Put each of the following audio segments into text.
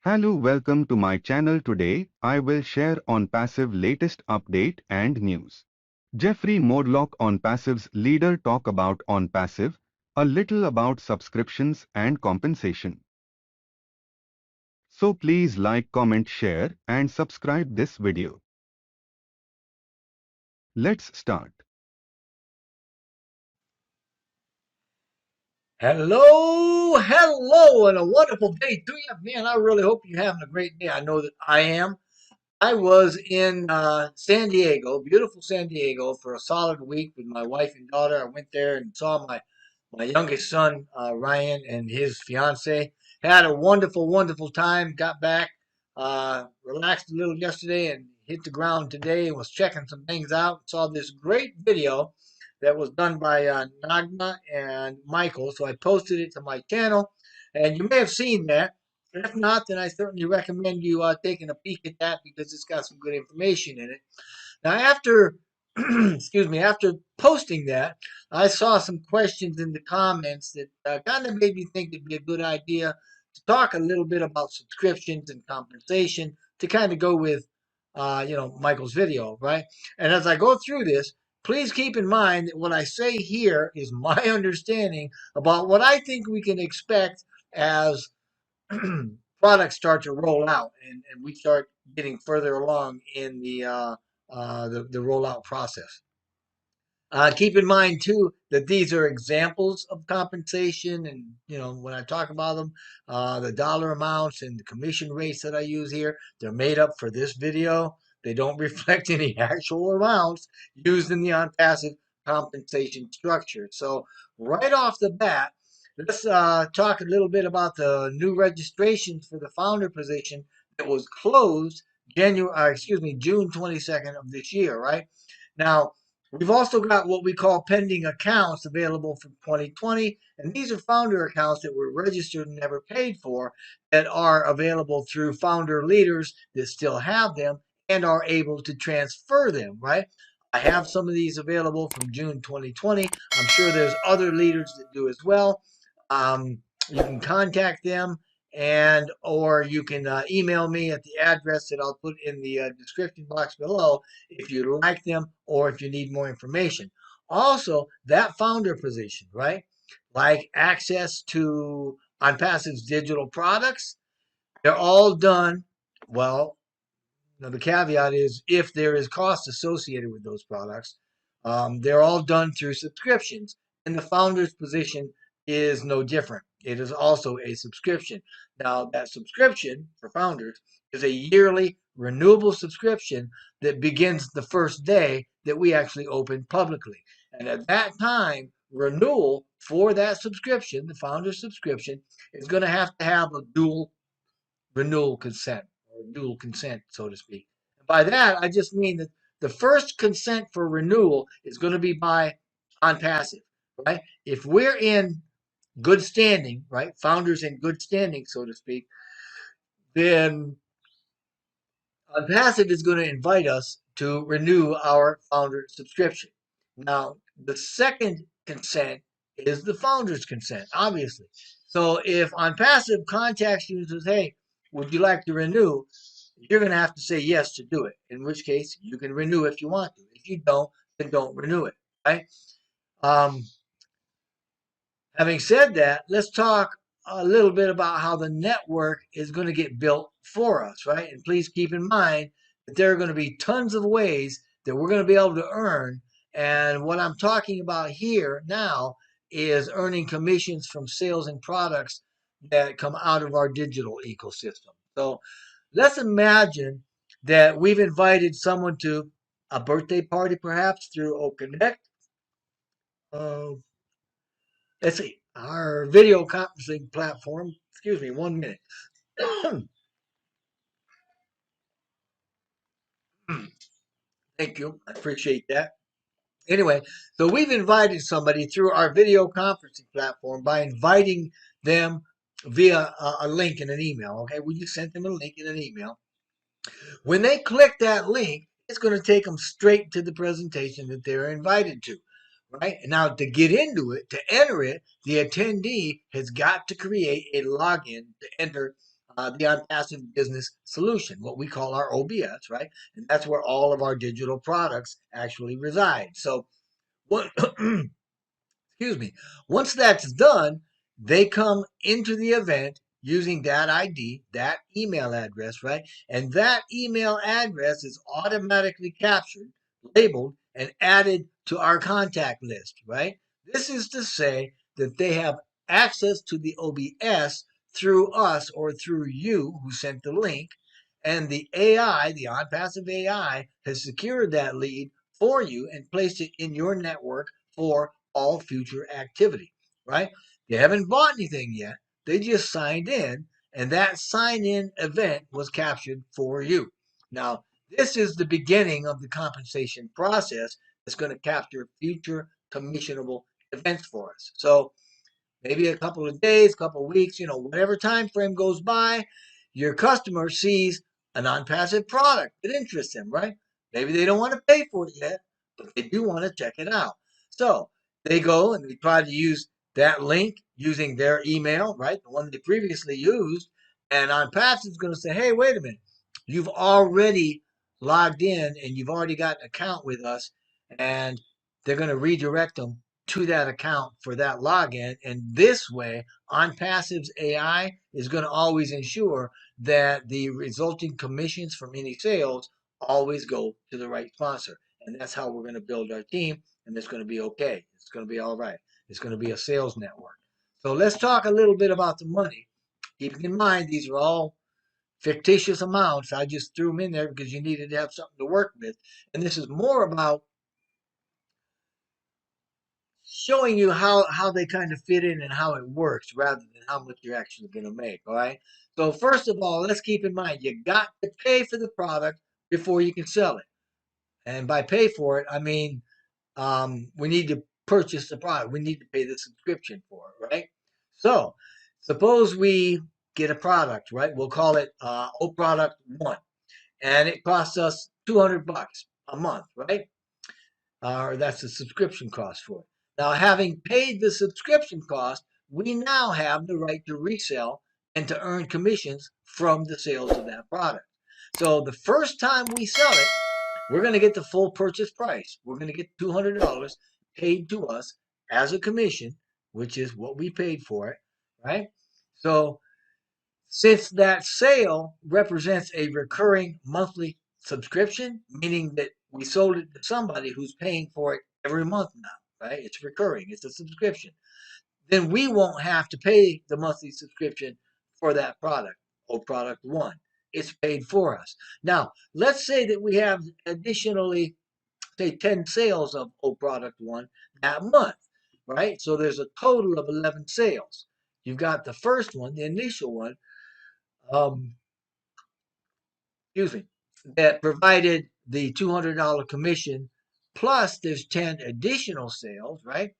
Hello, welcome to my channel. Today, I will share ONPASSIVE latest update and news. Jeffrey Morlock, ONPASSIVE's leader, talk about ONPASSIVE, a little about subscriptions and compensation. So please like, comment, share and subscribe this video. Let's start. Hello, and a wonderful day to you. Man, I really hope you're having a great day. I know that I am. I was in San Diego, beautiful San Diego, for a solid week with my wife and daughter. I went there and saw my youngest son, Ryan, and his fiance. Had a wonderful time. Got back, relaxed a little yesterday, and hit the ground today and was checking some things out. Saw this great video that was done by Nagma and Michael. So I posted it to my channel, and you may have seen that. If not, then I certainly recommend you taking a peek at that because it's got some good information in it. Now, after excuse me, after posting that, I saw some questions in the comments that kind of made me think it'd be a good idea to talk a little bit about subscriptions and compensation to kind of go with, Michael's video, right? And as I go through this, please keep in mind that what I say here is my understanding about what I think we can expect as products start to roll out and we start getting further along in the rollout process. Keep in mind too that these are examples of compensation, and when I talk about them, the dollar amounts and the commission rates that I use here, they're made up for this video. They don't reflect any actual amounts used in the ONPASSIVE compensation structure. So right off the bat, let's talk a little bit about the new registrations for the founder position that was closed June 22nd of this year. Right now, we've also got what we call pending accounts available for 2020, and these are founder accounts that were registered and never paid for that are available through founder leaders that still have them and are able to transfer them, right? I have some of these available from June 2020. I'm sure there's other leaders that do as well. You can contact them and or you can email me at the address that I'll put in the description box below if you like them or if you need more information. Also, that founder position, right? Like access to ONPASSIVE's digital products, they're all done. Well, now the caveat is if there is cost associated with those products, they're all done through subscriptions, and the founder's position is no different. It is also a subscription. Now, that subscription for founders is a yearly renewable subscription that begins the first day that we actually open publicly. And at that time, renewal for that subscription, the founder's subscription, is going to have a dual renewal consent or dual consent, so to speak. And by that, I just mean that the first consent for renewal is going to be by ONPASSIVE, right? If we're in good standing, right, founders in good standing, so to speak, then ONPASSIVE is going to invite us to renew our founder subscription. Now, the second consent is the founder's consent, obviously. So if ONPASSIVE contacts you and says, hey, would you like to renew? You're going to have to say yes to do it, in which case you can renew if you want to. If you don't, then don't renew it, right? Um, Having said that, let's talk a little bit about how the network is going to get built for us, right? And please keep in mind that there are going to be tons of ways that we're going to be able to earn. And what I'm talking about here now is earning commissions from sales and products that come out of our digital ecosystem. So let's imagine that we've invited someone to a birthday party, perhaps through OConnect. Uh, let's see, our video conferencing platform. Excuse me, 1 minute. Thank you. I appreciate that. Anyway, so we've invited somebody through our video conferencing platform by inviting them via a link in an email. Okay, we just sent them a link in an email. When they click that link, it's going to take them straight to the presentation that they're invited to. Right? And now to get into it, to enter it, the attendee has got to create a login to enter the ONPASSIVE business solution, what we call our OBS, right? And that's where all of our digital products actually reside. So what excuse me. Once that's done, they come into the event using that ID, that email address, right? And that email address is automatically captured, labeled, and added to our contact list, right? This is to say that they have access to the OBS through us or through you who sent the link. And the AI, the ONPASSIVE AI, has secured that lead for you and placed it in your network for all future activity, right? They haven't bought anything yet. They just signed in, and that sign in event was captured for you. Now, this is the beginning of the compensation process that's going to capture future commissionable events for us. So, maybe a couple of days, couple of weeks, whatever time frame goes by, your customer sees a non-passive product that interests them, right? Maybe they don't want to pay for it yet, but they do want to check it out. So they go and they try to use that link using their email, right? The one they previously used. And OnPassive is going to say, hey, wait a minute. You've already logged in and you've already got an account with us. And they're going to redirect them to that account for that login. And this way, OnPassive's AI is going to always ensure that the resulting commissions from any sales always go to the right sponsor. And that's how we're going to build our team. And it's going to be okay. It's going to be all right. It's going to be a sales network. So let's talk a little bit about the money. Keeping in mind, these are all fictitious amounts. I just threw them in there because you needed to have something to work with. And this is more about showing you how they kind of fit in and how it works rather than how much you're actually going to make. All right. So first of all, let's keep in mind you got to pay for the product before you can sell it. And by pay for it, I mean we need to purchase the product. We need to pay the subscription for it, right? So suppose we get a product, right? We'll call it O Product 1, and it costs us $200 a month, right? Or that's the subscription cost for it. Now, having paid the subscription cost, we now have the right to resell and to earn commissions from the sales of that product. So the first time we sell it, we're going to get the full purchase price. We're going to get $200 paid to us as a commission, which is what we paid for it, right? So since that sale represents a recurring monthly subscription, meaning that we sold it to somebody who's paying for it every month now, right? It's recurring, it's a subscription. Then we won't have to pay the monthly subscription for that product or product 1. It's paid for us. Now, let's say that we have additionally, say, 10 sales of O Product 1 that month, right? So there's a total of 11 sales. You've got the first one, the initial one, um, excuse me, that provided the $200 commission, plus there's 10 additional sales, right?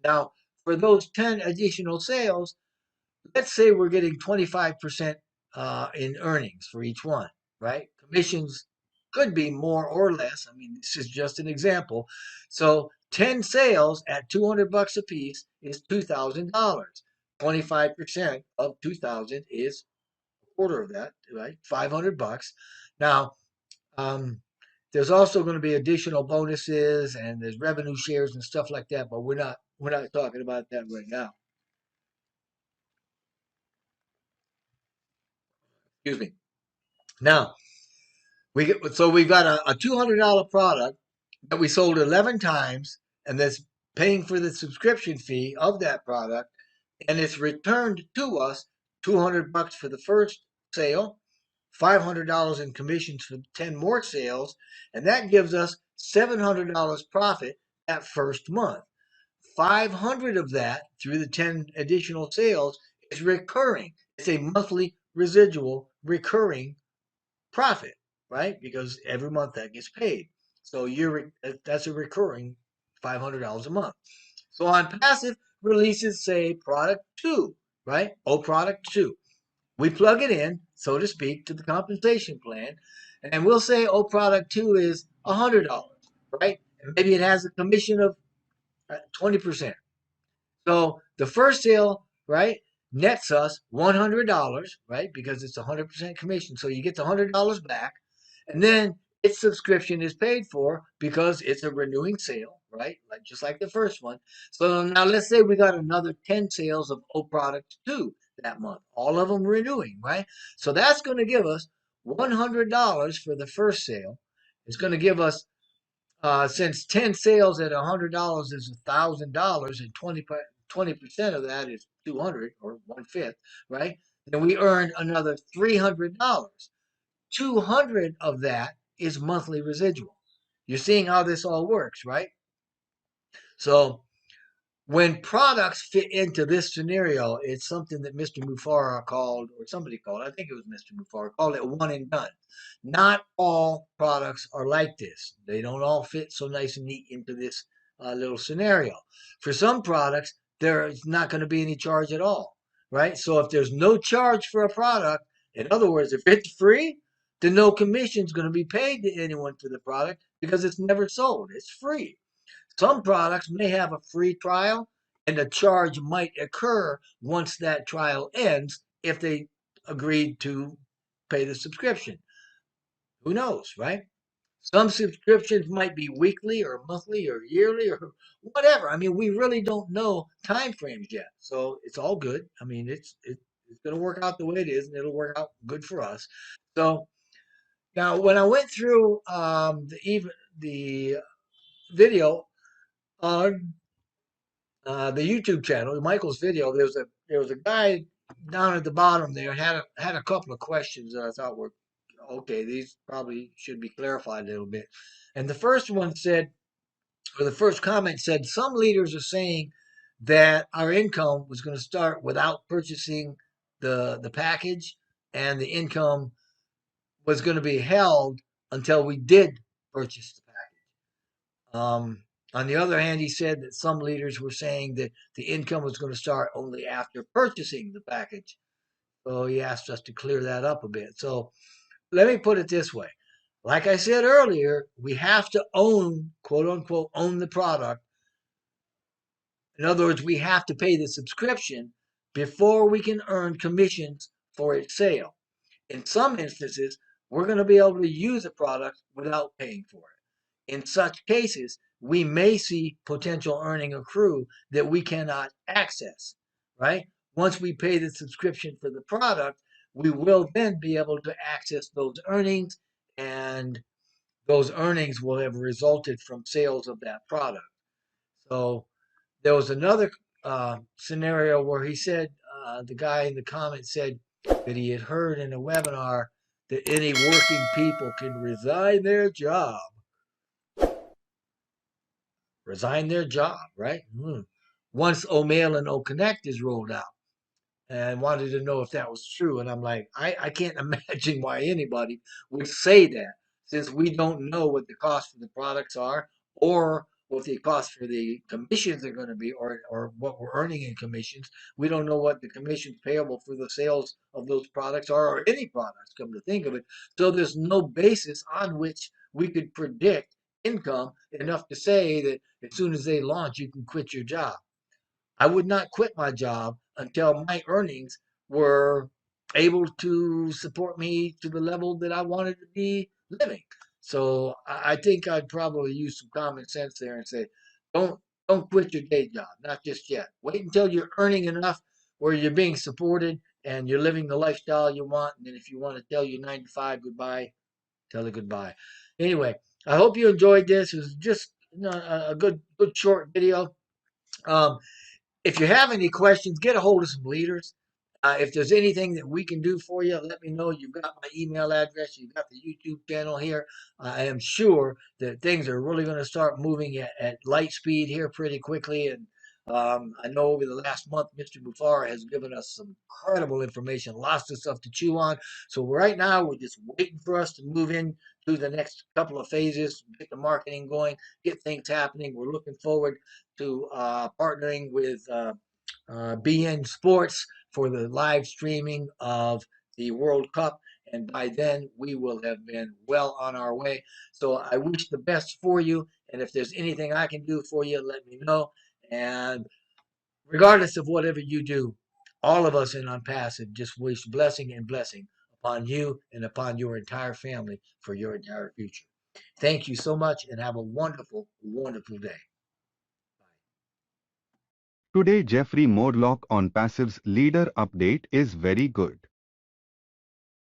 Now, for those 10 additional sales, let's say we're getting 25% in earnings for each one, right? Commissions could be more or less. I mean, this is just an example. So 10 sales at $200 a piece is $2,000. 25% of 2,000 is quarter of that, right? $500. Now, um, there's also going to be additional bonuses and there's revenue shares and stuff like that, but we're not talking about that right now. Excuse me. Now, we've got a $200 product that we sold 11 times, and that's paying for the subscription fee of that product, and it's returned to us $200 for the first sale, $500 in commissions for 10 more sales, and that gives us $700 profit that first month. 500 of that through the 10 additional sales is recurring. It's a monthly residual recurring profit, right? Because every month that gets paid. So that's a recurring $500 a month. So ONPASSIVE releases, say, product 2, right? Oh, product 2. We plug it in, so to speak, to the compensation plan, and we'll say, oh, product 2 is $100, right? And maybe it has a commission of 20%. So the first sale, right, nets us $100, right? Because it's 100% commission. So you get the $100 back. And then its subscription is paid for because it's a renewing sale, right? Like just like the first one. So now let's say we got another 10 sales of O products too that month, all of them renewing, right? So that's going to give us $100 for the first sale. It's going to give us since 10 sales at $100 is $1,000 and 20% of that is 200 or 1/5, right? Then we earned another $300. 200 of that is monthly residual. You're seeing how this all works, right? So when products fit into this scenario, it's something that Mr. Mufara called, or somebody called, I think it was Mr. Mufara, called it one and done. Not all products are like this. They don't all fit so nice and neat into this little scenario. For some products, there's not going to be any charge at all, right? So if there's no charge for a product, in other words, if it's free, then no commission is going to be paid to anyone for the product because it's never sold. It's free. Some products may have a free trial, and a charge might occur once that trial ends if they agreed to pay the subscription. Who knows, right? Some subscriptions might be weekly or monthly or yearly or whatever. I mean, we really don't know time frames yet, so it's all good. I mean, it's going to work out the way it is, and it'll work out good for us. So now, when I went through the video on the YouTube channel, Michael's video, there was a guy down at the bottom there had a couple of questions that I thought were okay. These probably should be clarified a little bit. And the first one said, or the first comment said, some leaders are saying that our income was going to start without purchasing the package, and the income was going to be held until we did purchase the package. On the other hand, he said that some leaders were saying that the income was going to start only after purchasing the package. So he asked us to clear that up a bit. So let me put it this way. Like I said earlier, we have to own, quote unquote, own the product. In other words, we have to pay the subscription before we can earn commissions for its sale. In some instances, we're going to be able to use a product without paying for it. In such cases, we may see potential earning accrue that we cannot access, right? Once we pay the subscription for the product, we will then be able to access those earnings, and those earnings will have resulted from sales of that product. So there was another scenario where he said, the guy in the comments said that he had heard in a webinar that any working people can resign their job. Resign their job, right? Once OMail and OConnect is rolled out. And wanted to know if that was true. And I'm like, I can't imagine why anybody would say that, since we don't know what the cost for the products are, or what the cost for the commissions are going to be, or what we're earning in commissions. We don't know what the commissions payable for the sales of those products are, or any products, come to think of it. So there's no basis on which we could predict income enough to say that as soon as they launch, you can quit your job. I would not quit my job until my earnings were able to support me to the level that I wanted to be living. So I think I'd probably use some common sense there and say, don't don't quit your day job, not just yet. Wait until you're earning enough where you're being supported and you're living the lifestyle you want. And then if you want to tell your 9 to 5 goodbye, tell it goodbye. Anyway, I hope you enjoyed this. It was just a good short video. Um, if you have any questions, get a hold of some leaders. If there's anything that we can do for you, let me know. You've got my email address. You've got the YouTube channel here. I am sure that things are really going to start moving at light speed here pretty quickly. And I know over the last month, Mr. Bufar has given us some incredible information, lots of stuff to chew on. So right now, we're just waiting for us to move in to the next couple of phases, get the marketing going, get things happening. We're looking forward to partnering with BN Sports for the live streaming of the World Cup. And by then, we will have been well on our way. So I wish the best for you. And if there's anything I can do for you, let me know. And regardless of whatever you do, All of us in ONPASSIVE just wish blessing and blessing upon you and upon your entire family for your entire future. Thank you so much and have a wonderful, wonderful day. Today Jeffrey Morlock on Passive's leader update is very good.